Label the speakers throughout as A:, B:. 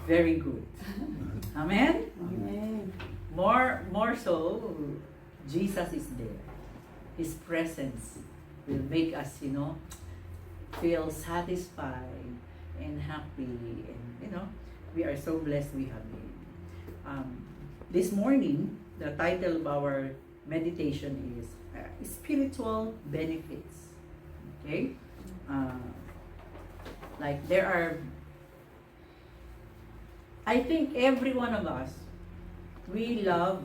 A: very good. Amen?
B: Amen.
A: More so, Jesus is there. His presence will make us, feel satisfied and happy. And, we are so blessed we have Him. This morning, the title of our meditation is Spiritual Benefits. Okay? Like there are, I think every one of us, we love,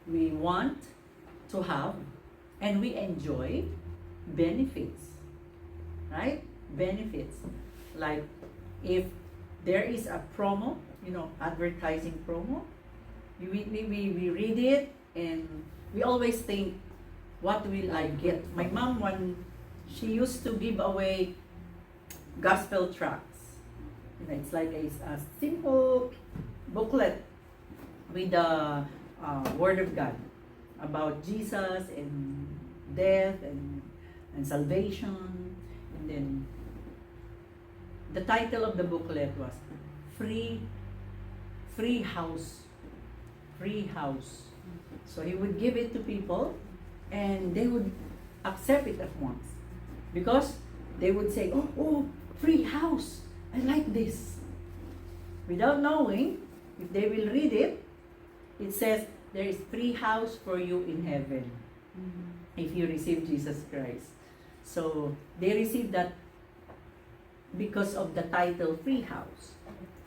A: we want to have, and we enjoy benefits. Right? Benefits. Like if there is a promo, advertising promo, we read it and we always think, what will I get? My mom, she used to give away gospel tracts. It's like a simple booklet with the Word of God about Jesus and death and salvation. And then the title of the booklet was Free House. Free House. So he would give it to people and they would accept it at once. Because they would say, oh, free house. I like this. Without knowing, if they will read it, it says, there is free house for you in heaven. If you receive Jesus Christ. So, they receive that because of the title, Free House.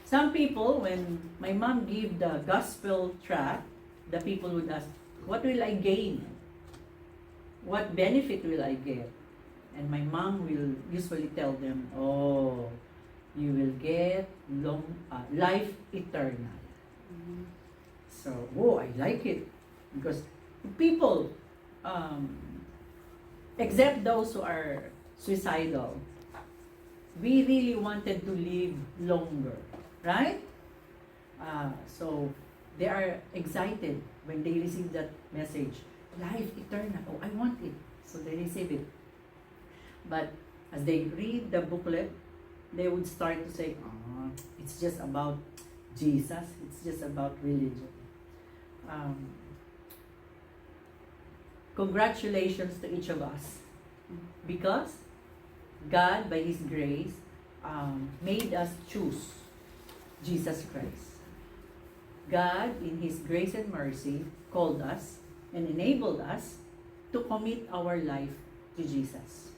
A: Some people, when my mom gave the gospel tract, the people would ask, what will I gain? What benefit will I get? And my mom will usually tell them, oh, you will get life eternal. So, I like it. Because people, except those who are suicidal, we really wanted to live longer. Right? So, they are excited when they receive that message. Life eternal. Oh, I want it. So, they receive it. But as they read the booklet, they would start to say, it's just about Jesus. It's just about religion. Congratulations to each of us. Because God, by His grace, made us choose Jesus Christ. God, in His grace and mercy, called us and enabled us to commit our life to Jesus.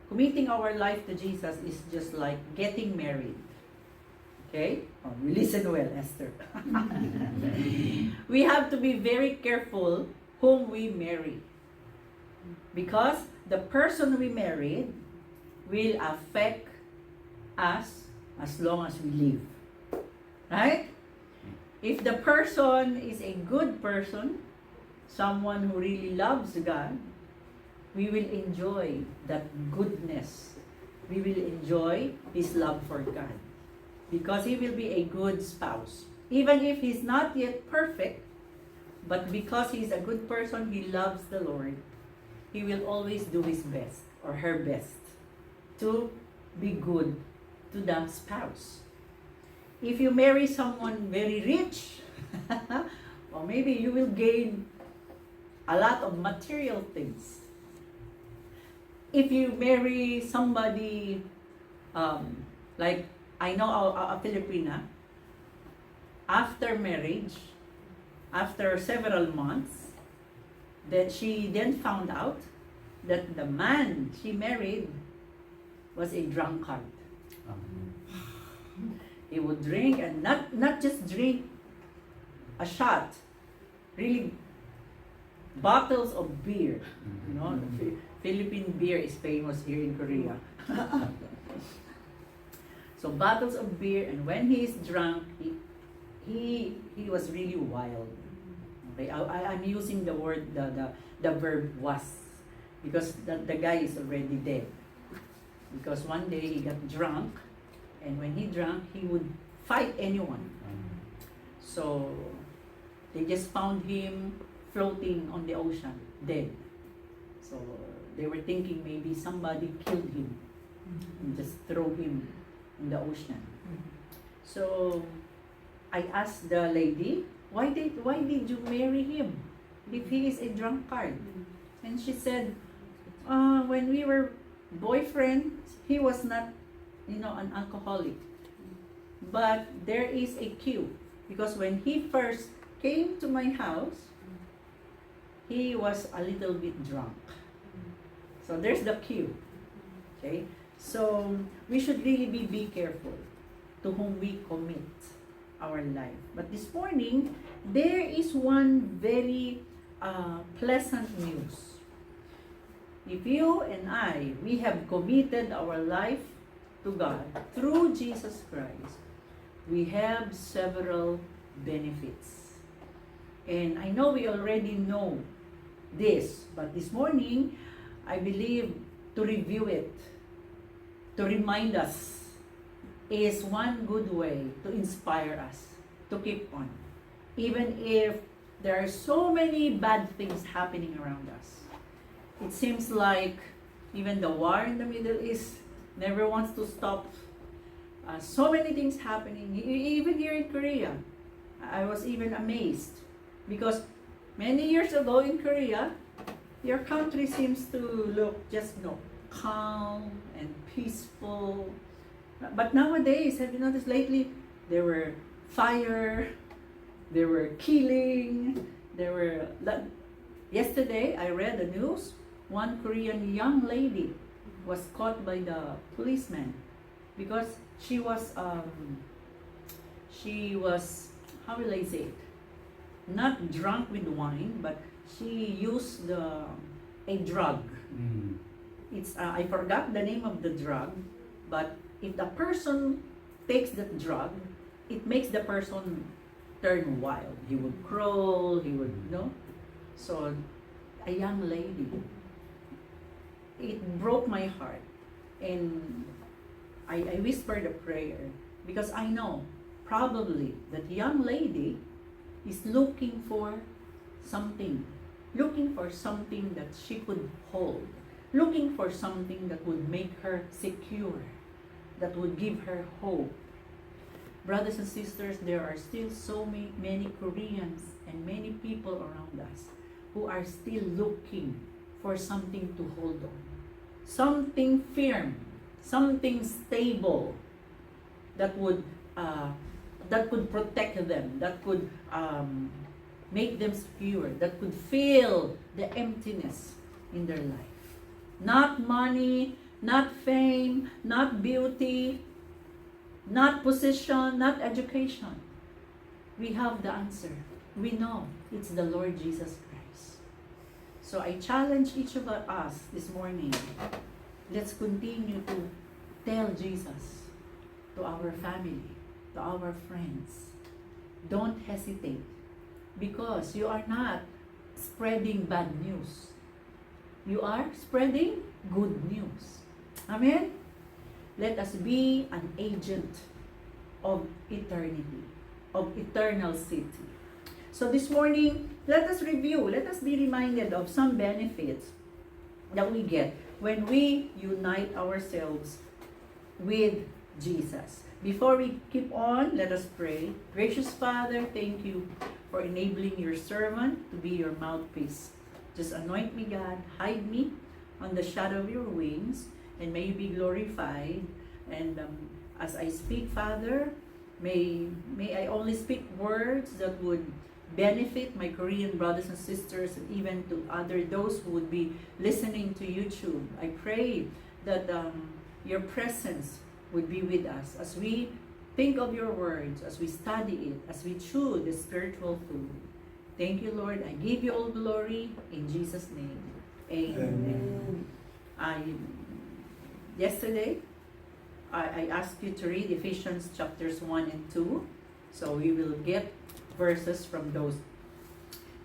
A: Committing our life to Jesus is just like getting married. Okay? You listen well, Esther. We have to be very careful whom we marry. Because the person we married will affect us as long as we live. Right? If the person is a good person, someone who really loves God, we will enjoy that goodness. We will enjoy His love for God. Because He will be a good spouse. Even if He's not yet perfect, but because He's a good person, He loves the Lord, He will always do His best or her best to be good to the spouse. If you marry someone very rich, or maybe you will gain a lot of material things. If you marry somebody, like I know a Filipina, after marriage, after several months, that she then found out that the man she married was a drunkard. He would drink, and not just drink a shot, really bottles of beer. Philippine beer is famous here in Korea. So bottles of beer, and when he is drunk, he was really wild. Okay, I'm using the word, the verb was, because the guy is already dead. Because one day he got drunk, and when he drank, he would fight anyone. So they just found him floating on the ocean, dead. So they were thinking maybe somebody killed him and just throw him in the ocean. So I asked the lady, why did you marry him if he is a drunkard? And she said, when we were boyfriends, he was not, an alcoholic. But there is a cue, because when he first came to my house, he was a little bit drunk. So there's the cue. Okay? So we should really be careful to whom we commit our life. But this morning, there is one very pleasant news. If you and I, we have committed our life to God through Jesus Christ, we have several benefits. And I know we already know this, but this morning, I believe to review it, to remind us, is one good way to inspire us to keep on. Even if there are so many bad things happening around us. It seems like even the war in the Middle East never wants to stop. So many things happening, even here in Korea. I was even amazed because many years ago in Korea, your country seems to look just calm and peaceful. But nowadays, have you noticed lately, there were fire, there were killing, yesterday I read the news, one Korean young lady was caught by the policeman because she was, how will I say it, not drunk with wine, but she used a drug. It's, I forgot the name of the drug, but if the person takes that drug, it makes the person turn wild. He would crawl, he would, So, a young lady. It broke my heart. And I whispered a prayer because I know probably that young lady is looking for something that she could hold, looking for something that would make her secure, that would give her hope. Brothers and sisters, there are still so many Koreans and many people around us who are still looking for something to hold on, something firm, something stable that would protect them, that could make them secure, that could fill the emptiness in their life. Not money, not fame, not beauty, not position, not education. We have the answer. We know it's the Lord Jesus Christ. So I challenge each of us this morning, let's continue to tell Jesus to our family, to our friends. Don't hesitate, because you are not spreading bad news. You are spreading good news. Amen? Let us be an agent of eternity, of eternal city. So this morning, let us review, let us be reminded of some benefits that we get when we unite ourselves with Jesus. Before we keep on, let us pray. Gracious Father, thank you for enabling your servant to be your mouthpiece. Just anoint me, God, hide me on the shadow of your wings, and may you be glorified. And as I speak, Father, may I only speak words that would benefit my Korean brothers and sisters, and even to those who would be listening to YouTube. I pray that your presence would be with us as we think of your words, as we study it, as we chew the spiritual food. Thank you, Lord. I give you all glory in Jesus' name. Amen. Yesterday, I asked you to read Ephesians chapters 1 and 2. So we will get verses from those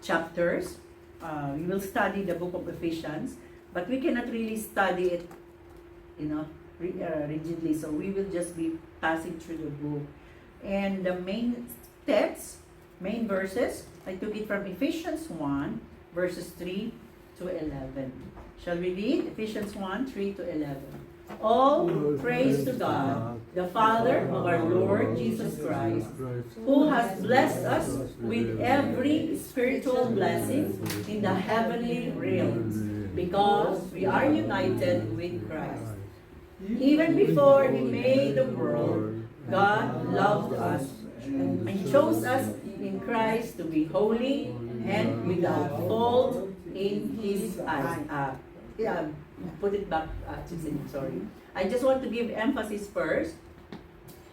A: chapters. We will study the book of Ephesians, but we cannot really study it, rigidly. So we will just be passing through the book. And the main text, main verses, I took it from Ephesians 1, verses 3 to 11. Shall we read Ephesians 1, 3 to 11? All praise to God, the Father of our Lord Jesus Christ, who has blessed us with every spiritual blessing in the heavenly realms, because we are united with Christ. Even before He made the world, God loved us and chose us in Christ to be holy and without fault in His eyes. Yeah, put it back, sorry. I just want to give emphasis first.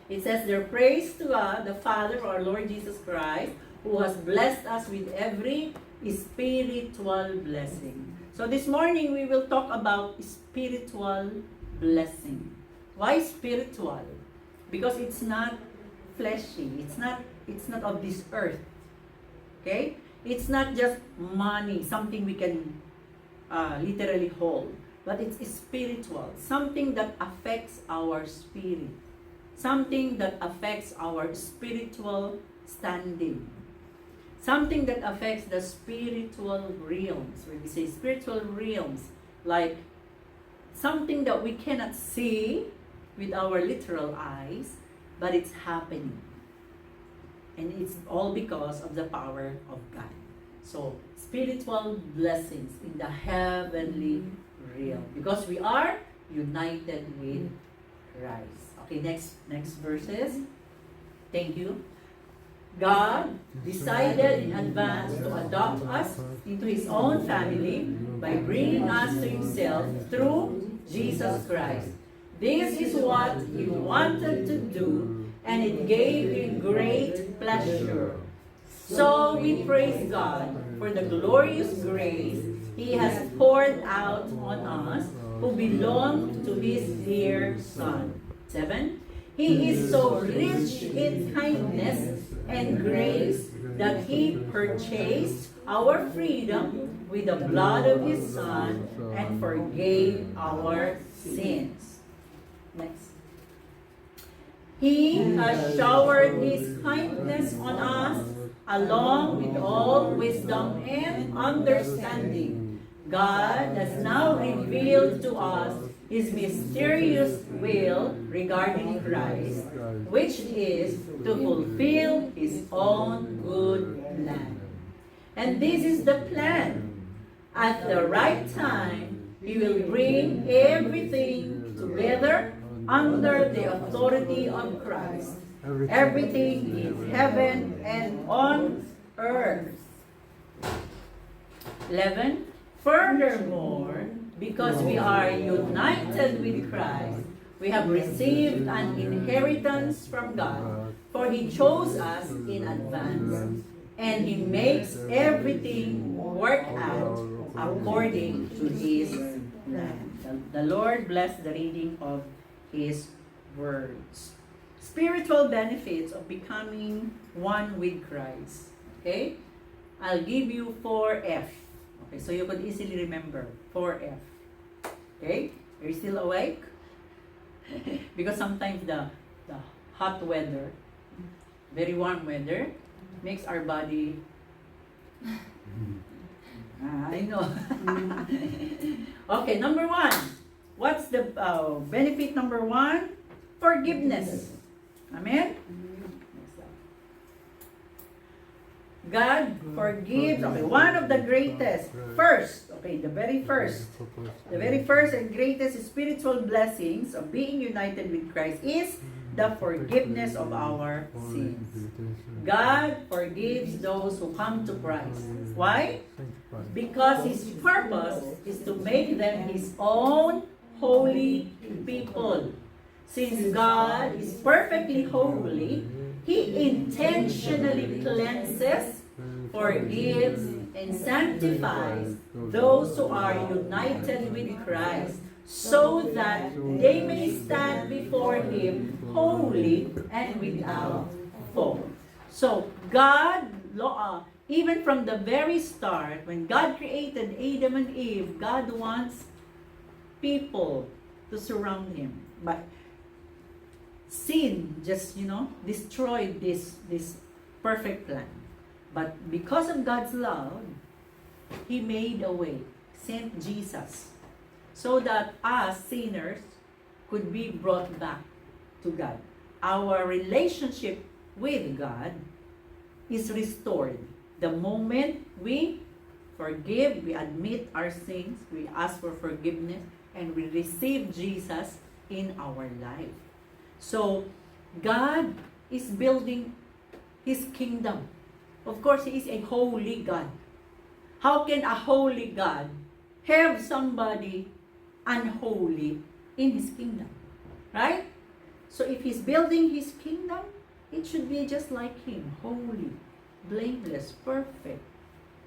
A: It says, their praise to God, the Father of our Lord Jesus Christ, who has blessed us with every spiritual blessing. So this morning, we will talk about spiritual blessing. Why spiritual? Because it's not fleshy. It's not of this earth. Okay? It's not just money, something we can literally hold, but it's spiritual, something that affects our spirit, something that affects our spiritual standing, something that affects the spiritual realms. When we say spiritual realms, like something that we cannot see with our literal eyes, but it's happening. And it's all because of the power of God. So, spiritual blessings in the heavenly realm. Because we are united with Christ. Okay, next verses. Thank you. God decided in advance to adopt us into His own family by bringing us to Himself through Jesus Christ. This is what He wanted to do, and it gave Him great pleasure. So we praise God for the glorious grace He has poured out on us who belong to His dear Son. 7. He is so rich in kindness and grace that He purchased our freedom with the blood of His Son and forgave our sins. Next. He has showered His kindness on us along with all wisdom and understanding. God has now revealed to us His mysterious will regarding Christ, which is to fulfill His own good plan. And this is the plan. At the right time, He will bring everything together under the authority of Christ. Everything in heaven and on earth. 11. Furthermore, because we are united with Christ, we have received an inheritance from God, for He chose us in advance, and He makes everything work out according to His plan. The Lord bless the reading of His words. Spiritual benefits of becoming one with Christ. Okay? I'll give you 4F. Okay, so you could easily remember 4F. Okay? Are you still awake? Because sometimes the hot weather, very warm weather, makes our body... I know. Okay, number 1. What's the benefit number 1? Forgiveness. Amen? God forgives. Okay, one of the greatest, the very first and greatest spiritual blessings of being united with Christ is the forgiveness of our sins. God forgives those who come to Christ. Why? Because His purpose is to make them His own holy people. Since God is perfectly holy, He intentionally cleanses, forgives, and sanctifies those who are united with Christ, so that they may stand before Him holy and without fault. So, God, even from the very start, when God created Adam and Eve, God wants people to surround Him. But sin just, destroyed this perfect plan. But because of God's love, He made a way, sent Jesus, so that us sinners could be brought back to God. Our relationship with God is restored the moment we forgive, we admit our sins, we ask for forgiveness, and we receive Jesus in our life. So, God is building His kingdom. Of course, He is a holy God. How can a holy God have somebody unholy in His kingdom? Right? So if He's building His kingdom, it should be just like Him, holy, blameless, perfect.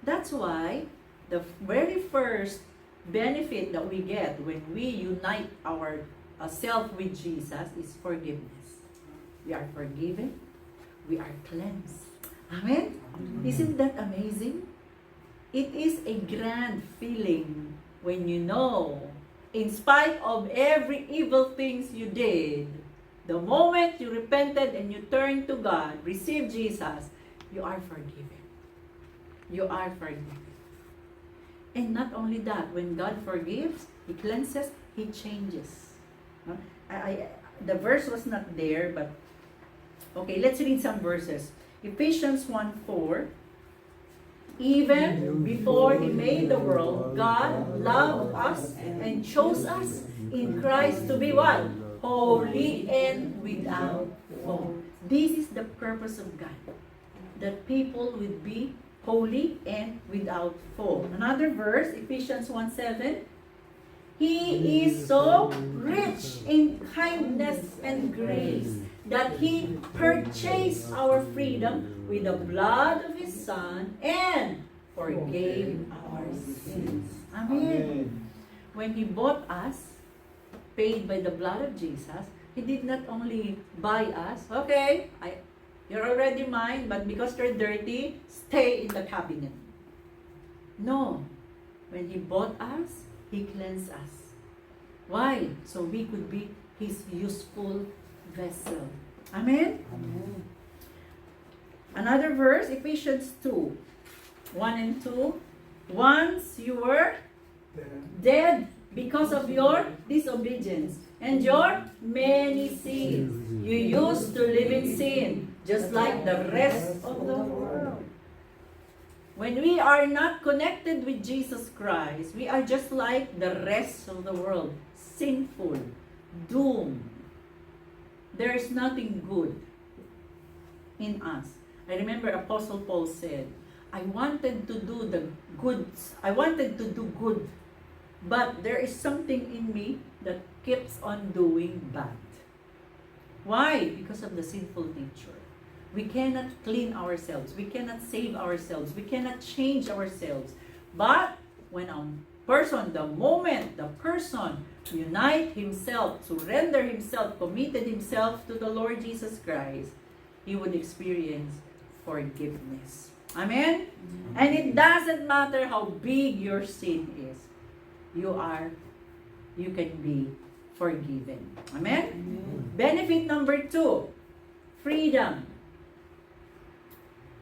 A: That's why the very first benefit that we get when we unite our self with Jesus is forgiveness. We are forgiven. We are cleansed. Amen? Isn't that amazing? It is a grand feeling when you know, in spite of every evil things you did, the moment you repented and you turned to God, received Jesus, you are forgiven. You are forgiven. And not only that, when God forgives, He cleanses, He changes. No? The verse was not there, but okay, let's read some verses. Ephesians 1:4. Even before He made the world, God loved us and chose us in Christ to be what? Holy and without fault. This is the purpose of God. That people would be holy and without fault. Another verse, Ephesians 1:7. He is so rich in kindness and grace that He purchased our freedom with the blood of His Son and forgave our sins. Amen. When He bought us, paid by the blood of Jesus, He did not only buy us, okay, you're already mine, but because you're dirty, stay in the cabinet. No. When He bought us, He cleansed us. Why? So we could be His useful vessel. Amen?
B: Amen.
A: Another verse, Ephesians 2:1 and 2. Once you were dead because of your disobedience and your many sins. You used to live in sin, just like the rest of the world. When we are not connected with Jesus Christ, we are just like the rest of the world, sinful, doomed. There is nothing good in us. I remember Apostle Paul said, I wanted to do good, but there is something in me that keeps on doing bad. Why? Because of the sinful nature. We cannot clean ourselves. We cannot save ourselves. We cannot change ourselves. But when the moment the person unite himself, surrender himself, committed himself to the Lord Jesus Christ, he would experience forgiveness. Amen? And it doesn't matter how big your sin is. You can be forgiven. Amen? Benefit number 2, freedom.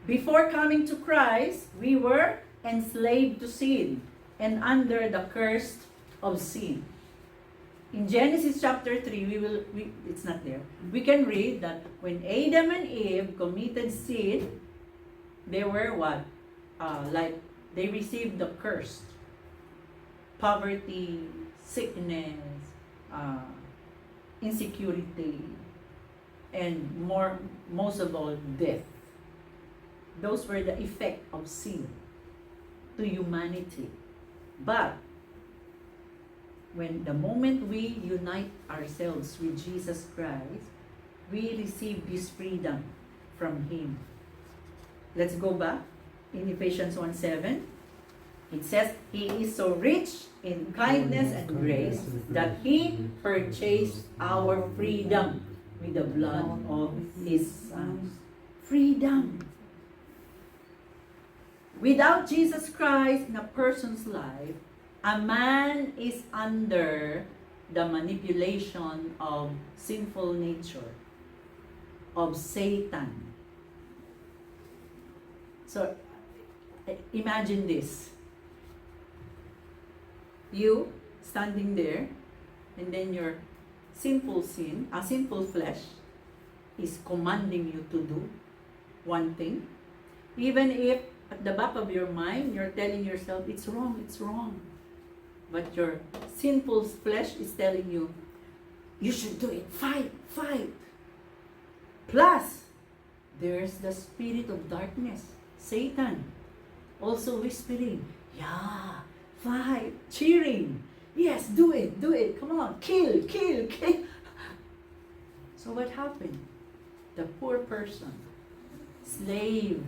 A: Before coming to Christ, we were enslaved to sin and under the curse of sin. In Genesis chapter 3, it's not there. We can read that when Adam and Eve committed sin, they were what? They received the curse. Poverty, sickness, insecurity, and most of all, death. Those were the effect of sin to humanity. But when the moment we unite ourselves with Jesus Christ, we receive this freedom from Him. Let's go back in Ephesians 1:7. It says, He is so rich in kindness and grace that He purchased our freedom with the blood of His Son. Freedom. Without Jesus Christ in a person's life, a man is under the manipulation of sinful nature, of Satan. So, imagine this. You standing there, and then your sinful flesh is commanding you to do one thing, even if at the back of your mind you're telling yourself it's wrong, but your sinful flesh is telling you you should do it, fight. Plus, there's the spirit of darkness, Satan, also whispering, yeah, fight, cheering, yes, do it, come on, kill. So what happened? The poor person, slave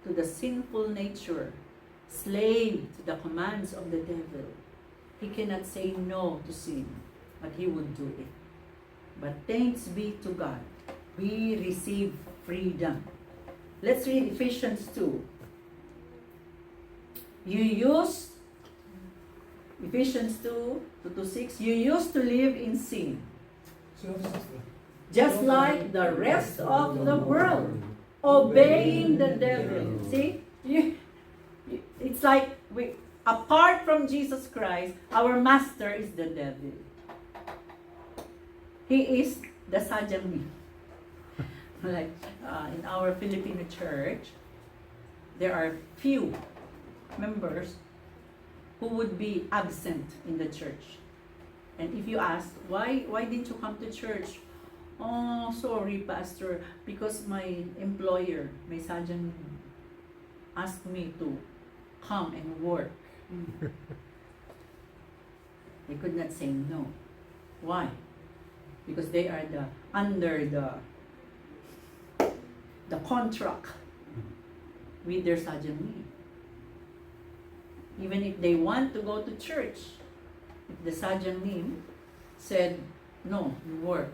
A: to the sinful nature, slave to the commands of the devil, he cannot say no to sin, but he would do it. But thanks be to God, we receive freedom. Let's read Ephesians 2. Ephesians 2:6, you used to live in sin, just like the rest of the world, obeying the devil. See? It's like apart from Jesus Christ, our master is the devil. He is the Sadyang. Like in our Filipino church, there are few members who would be absent in the church. And if you ask, why didn't you come to church? Oh, sorry, Pastor, because my employer, my Sadyang, asked me to come and work. They could not say no. Why? Because they are under the contract with their Sadyang. Even if they want to go to church, if the Sadyang said, no, you work.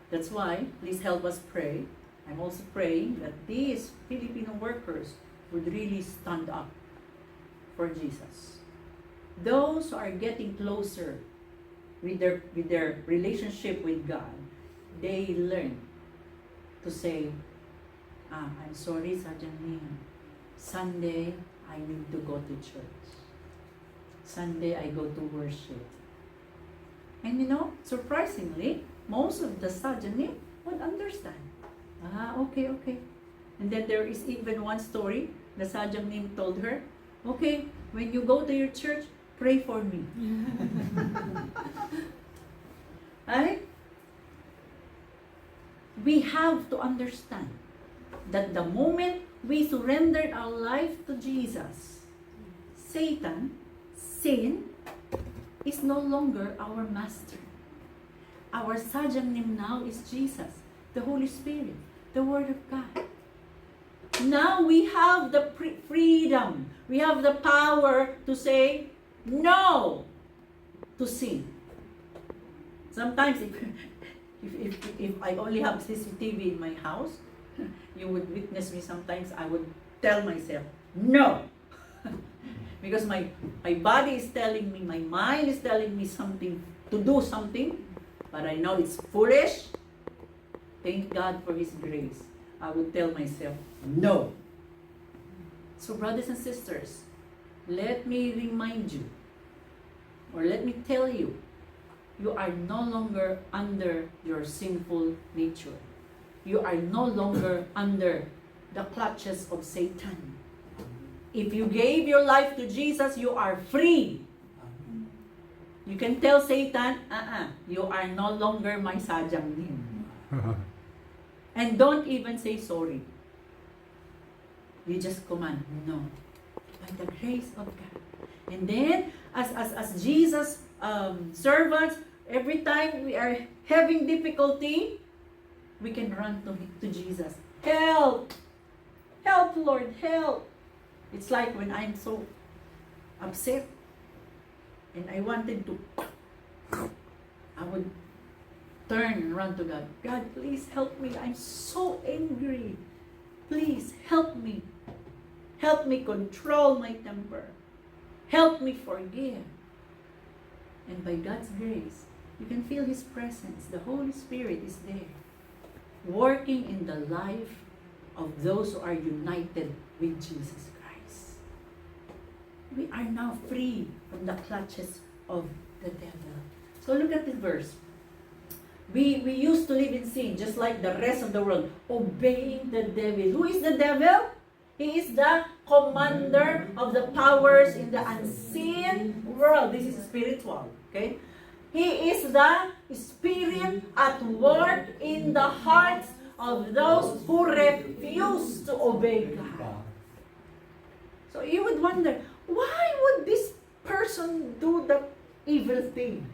A: That's why, please help us pray. I'm also praying that these Filipino workers would really stand up for Jesus. Those who are getting closer with their relationship with God, they learn to say, I'm sorry, Sadyang, Sunday, I need to go to church. Sunday, I go to worship. And surprisingly, most of the Sadyang would understand. Okay. And then there is even one story, the Sadyang told her, okay, when you go to your church, pray for me. Right? We have to understand that the moment we surrendered our life to Jesus, Satan, sin, is no longer our master. Our Sadyang now is Jesus, the Holy Spirit, the Word of God. Now we have the freedom, we have the power to say no to sin. Sometimes if I only have CCTV in my house, you would witness me sometimes, I would tell myself, no. Because my body is telling me, my mind is telling me something, to do something, but I know it's foolish. Thank God for His grace. I would tell myself, no. So brothers and sisters, let me remind you, or let me tell you, you are no longer under your sinful nature. You are no longer under the clutches of Satan. If you gave your life to Jesus, you are free. You can tell Satan, you are no longer my Sadyang. And don't even say sorry. You just command, no. By the grace of God. And then, as Jesus' servants, every time we are having difficulty, we can run to Jesus. Help! Help, Lord, help! It's like when I'm so upset and I wanted to, I would turn and run to God. God, please help me. I'm so angry. Please help me. Help me control my temper. Help me forgive. And by God's grace, you can feel His presence. The Holy Spirit is there, working in the life of those who are united with Jesus Christ. We are now free from the clutches of the devil. So look at this verse. We used to live in sin, just like the rest of the world, obeying the devil. Who is the devil? He is the commander of the powers in the unseen world. This is spiritual, okay? He is the spirit at work in the hearts of those who refuse to obey God. So you would wonder, why would this person do the evil thing?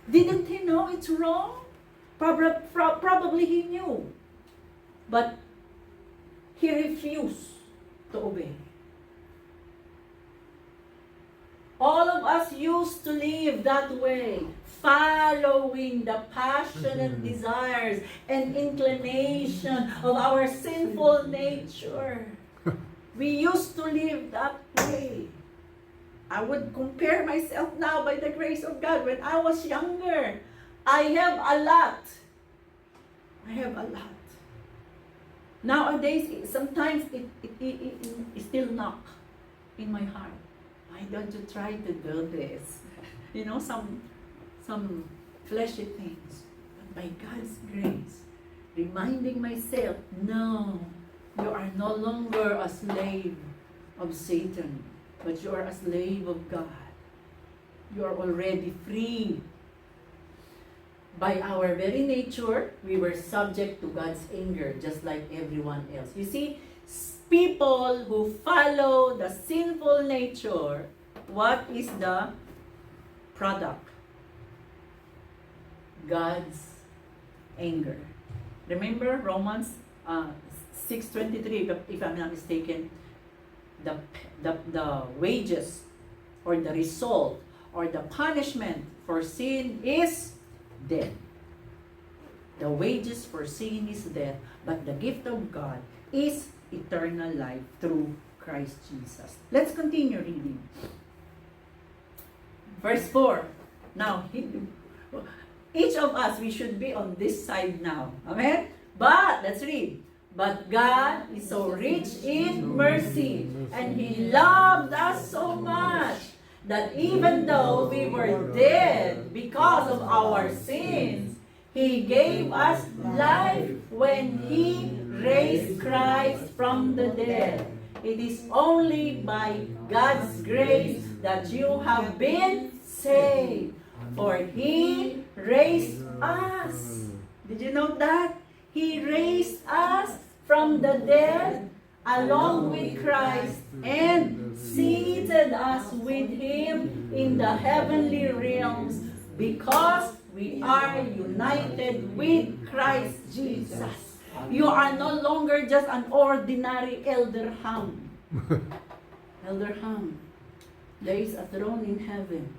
A: Didn't he know it's wrong? Probably he knew. But he refused to obey. All of us used to live that way, following the passionate desires and inclination of our sinful nature. We used to live that way. I would compare myself now by the grace of God. When I was younger, I have a lot. I have a lot. Nowadays, sometimes it still knock in my heart. Why don't you try to do this? You know, some fleshy things. But by God's grace, reminding myself, no, you are no longer a slave of Satan, but you are a slave of God. You are already free. By our very nature, we were subject to God's anger, just like everyone else. You see, people who follow the sinful nature, what is the product? God's anger. Remember Romans 6:23, if I'm not mistaken, the wages or the result or the punishment for sin is death. The wages for sin is death, but the gift of God is eternal life through Christ Jesus. Let's continue reading. Verse 4. Now, each of us, we should be on this side now. Amen? But, let's read. But God is so rich in mercy, and He loved us so much, that even though we were dead because of our sins, He gave us life when He raised Christ from the dead. It is only by God's grace that you have been saved, for He raised us. Did you know that? He raised us from the dead along with Christ and seated us with Him in the heavenly realms because we are united with Christ Jesus. You are no longer just an ordinary elder Ham. Elder Ham. There is a throne in heaven.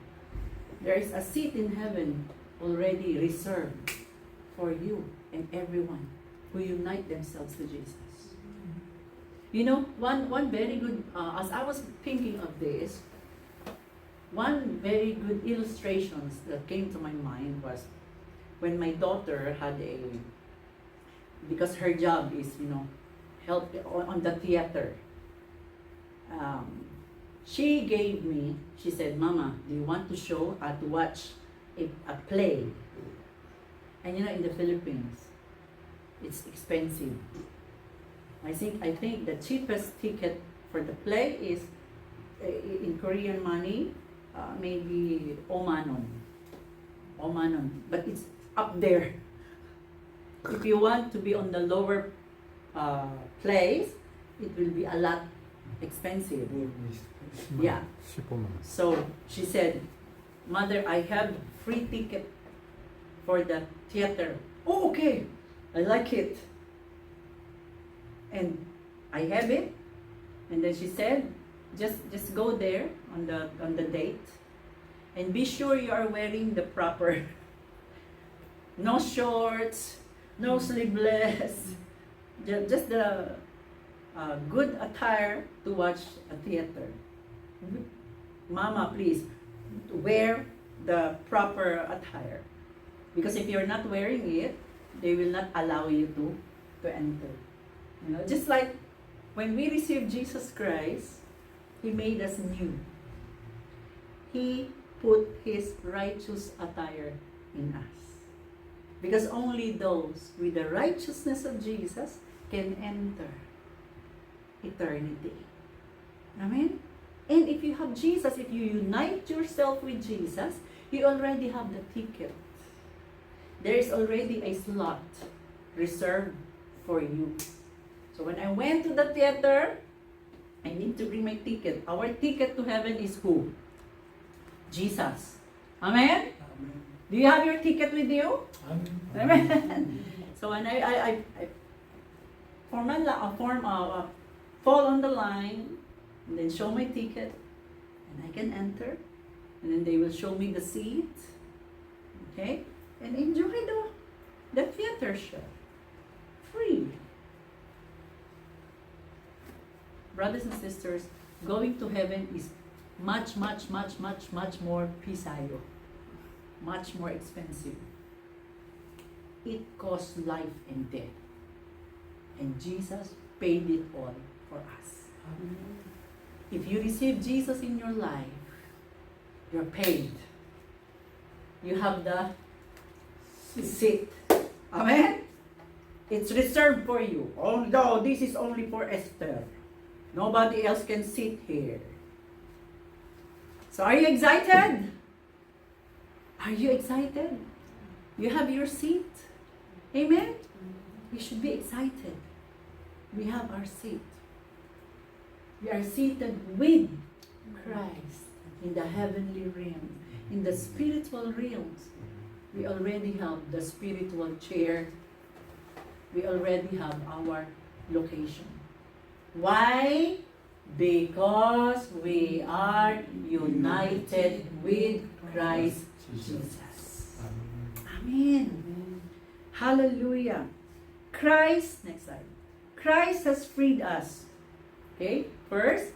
A: There is a seat in heaven already reserved for you and everyone who unite themselves to Jesus. You know, one very good, as I was thinking of this, one very good illustrations that came to my mind was when my daughter had because her job is, help on the theater. She gave me, she said, Mama, do you want to watch a play? And in the Philippines, it's expensive. I think the cheapest ticket for the play is, in Korean money, maybe Omanon. But it's up there. If you want to be on the lower place, it will be a lot expensive. Yeah. So she said, Mother, I have free ticket for the theater. Oh, okay. I like it. And I have it. And then she said, just go there on the date, and be sure you are wearing the proper, no shorts, no sleeveless, just the good attire to watch a theater. Mama, please wear the proper attire, because if you're not wearing it, they will not allow you to enter. Just like when we received Jesus Christ, He made us new. He put His righteous attire in us. Because only those with the righteousness of Jesus can enter eternity. Amen? And if you have Jesus, if you unite yourself with Jesus, you already have the ticket. There is already a slot reserved for you. So when I went to the theater, I need to bring my ticket. Our ticket to heaven is who? Jesus. Amen? Do you have your ticket with you? Amen. So when I fall on the line, and then show my ticket, and I can enter, and then they will show me the seat, okay, and enjoy the theater show, free. Brothers and sisters, going to heaven is much more pisayo, much more expensive. It costs life and death, and Jesus paid it all for us. If you receive Jesus in your life, you're paid. You have the seat. Amen? It's reserved for you. Although this is only for Esther. Nobody else can sit here. So are you excited? Are you excited? You have your seat. Amen? We should be excited. We have our seat. We are seated with Christ in the heavenly realm, in the spiritual realms. We already have the spiritual chair. We already have our location. Why? Because we are united with Christ Jesus. Amen. Hallelujah. Christ, next slide. Christ has freed us. Okay, first,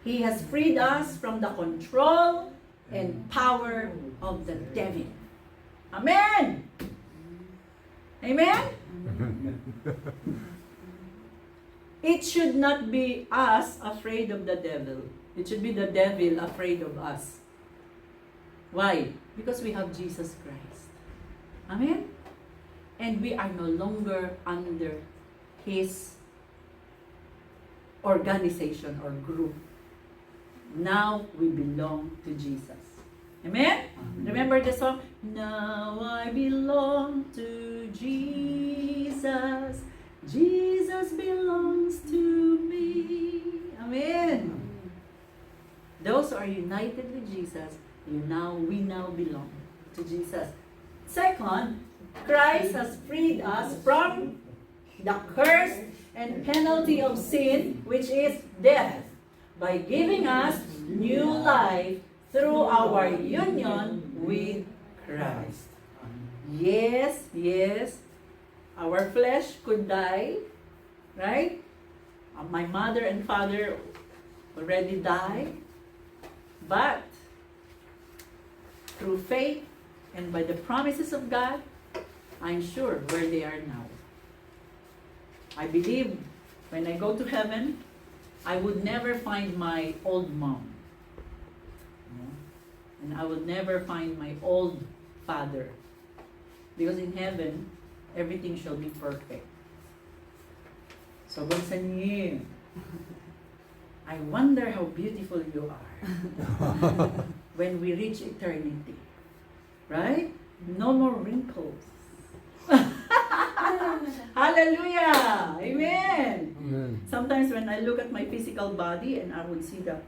A: He has freed us from the control and power of the devil. Amen. Amen. It should not be us afraid of the devil. It should be the devil afraid of us. Why? Because we have Jesus Christ. Amen? And we are no longer under His organization or group. Now we belong to Jesus. Amen? Remember the song? Now I belong to Jesus. Jesus belongs to me. Amen. Those who are united with Jesus, we now belong to Jesus. Second, Christ has freed us from the curse and penalty of sin, which is death, by giving us new life through our union with Christ. Yes, our flesh could die, right? My mother and father already died, but through faith and by the promises of God, I'm sure where they are now. I believe when I go to heaven, I would never find my old mom. And I would never find my old father. Because in heaven, everything shall be perfect. So, Gonsanyi, I wonder how beautiful you are when we reach eternity. Right? No more wrinkles. Hallelujah! Amen! Sometimes when I look at my physical body and I would see the